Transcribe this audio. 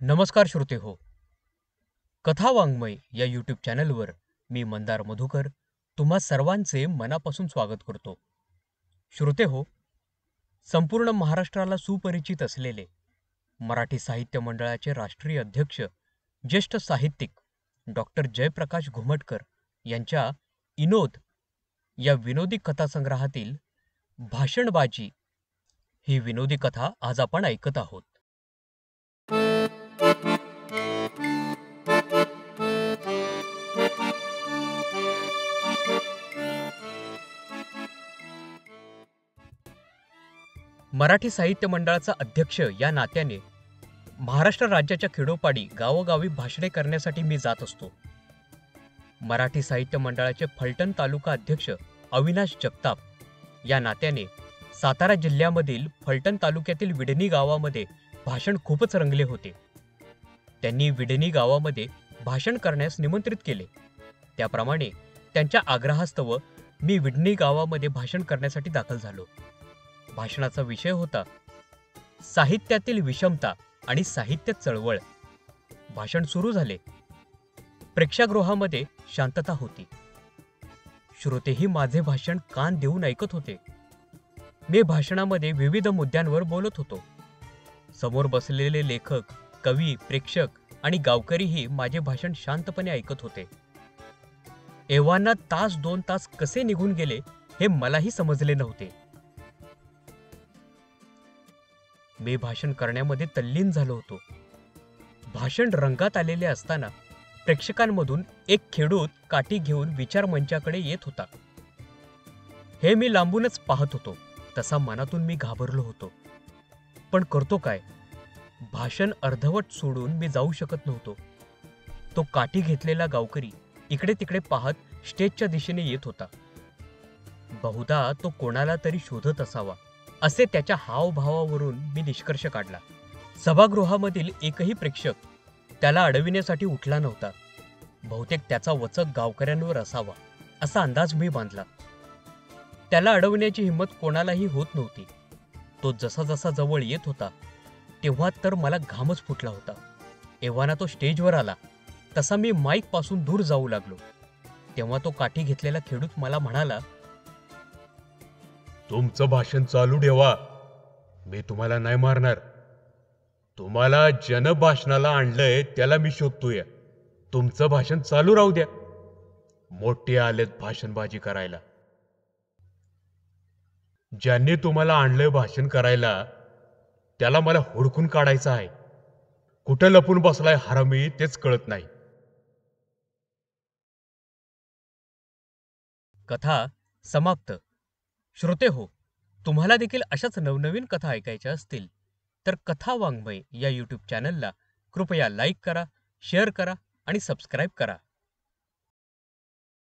नमस्कार श्रोते हो. कथा वाङ्मय या यूट्यूब चॅनलवर मी मंदार मधुकर तुम्हा सर्वांचे मनापासून स्वागत करतो. श्रोते हो, संपूर्ण महाराष्ट्राला सुपरिचित असलेले मराठी साहित्य मंडळाचे राष्ट्रीय अध्यक्ष ज्येष्ठ साहित्यिक डॉक्टर जयप्रकाश घुमटकर यांच्या इनोद या विनोदी कथासंग्रहातील भाषणबाजी ही विनोदी कथा आज आपण ऐकत आहोत. मराठी साहित्य मंडळाचा अध्यक्ष या नात्याने महाराष्ट्र राज्याच्या खेडोपाडी गावोगावी भाषणे करण्यासाठी मी जात असतो. मराठी साहित्य मंडळाचे फलटण तालुका अध्यक्ष अविनाश जगताप या नात्याने सातारा जिल्ह्यामधील फलटण तालुक्यातील विडणी गावामध्ये भाषण खूपच रंगले होते. त्यांनी विडणी गावामध्ये भाषण करण्यास निमंत्रित केले. त्याप्रमाणे त्यांच्या आग्रहास्तव मी विडणी गावामध्ये भाषण करण्यासाठी दाखल झालो. भाषणाचा विषय होता साहित्यातील विषमता आणि साहित्य चळवळ. भाषण सुरू झाले. प्रेक्षागृहामध्ये शांतता होती. श्रोतेही माझे भाषण कान देऊन ऐकत होते. मी भाषणामध्ये विविध मुद्द्यांवर बोलत होतो. समोर बसलेले लेखक, कवी, प्रेक्षक आणि गावकरीही माझे भाषण शांतपणे ऐकत होते. एव्हाना तास 2 तास कसे निघून गेले हे मलाही समजले नव्हते. मी भाषण करण्यामध्ये तल्लीन झालो होतो. भाषण रंगात आलेले असताना प्रेक्षकांमधून एक खेडूत काठी घेऊन विचार मंचाकडे येत होता. हे मी लांबूनच पाहत होतो. तसा मनातून मी घाबरलो होतो. पण करतो काय? भाषण अर्धवट सोडून मी जाऊ शकत नव्हतो. तो काठी घेतलेला गावकरी इकडे तिकडे पाहत स्टेजच्या दिशेने येत होता. बहुधा तो कोणाला तरी शोधत असावा असे त्याच्या हावभावावरून मी निष्कर्ष काढला. सभागृहामधील एकही प्रेक्षक त्याला अडविण्यासाठी उठला नव्हता. बहुतेक त्याचा वचक गावकऱ्यांवर असावा असा अंदाज मी बांधला. त्याला अडवण्याची हिंमत कोणालाही होत नव्हती. तो जसा जसा जवळ येत होता तेव्हा तर मला घामच फुटला होता. एव्हाना तो स्टेजवर आला तसा मी माईक पासून दूर जाऊ लागलो. तेव्हा तो काठी घेतलेला खेडूत मला म्हणाला, तुमचं भाषण चालू ठेवा. मी तुम्हाला नाही मारणार. तुम्हाला जन भाषणाला आणलंय त्याला मी शोधतोय. तुमचं भाषण चालू राहू द्या. मोठे आलेत भाषणबाजी करायला. ज्यांनी तुम्हाला आणलंय भाषण करायला त्याला मला हुडकून काढायचं आहे. कुठं लपून बसलाय हरामी तेच कळत नाही. कथा समाप्त. श्रोते हो, तुम्हाला देखील अशाच नवनवीन कथा ऐकायच्या असतील तर कथा वाङ्मय या यूट्यूब चॅनलला कृपया लाईक करा, शेअर करा आणि सबस्क्राईब करा.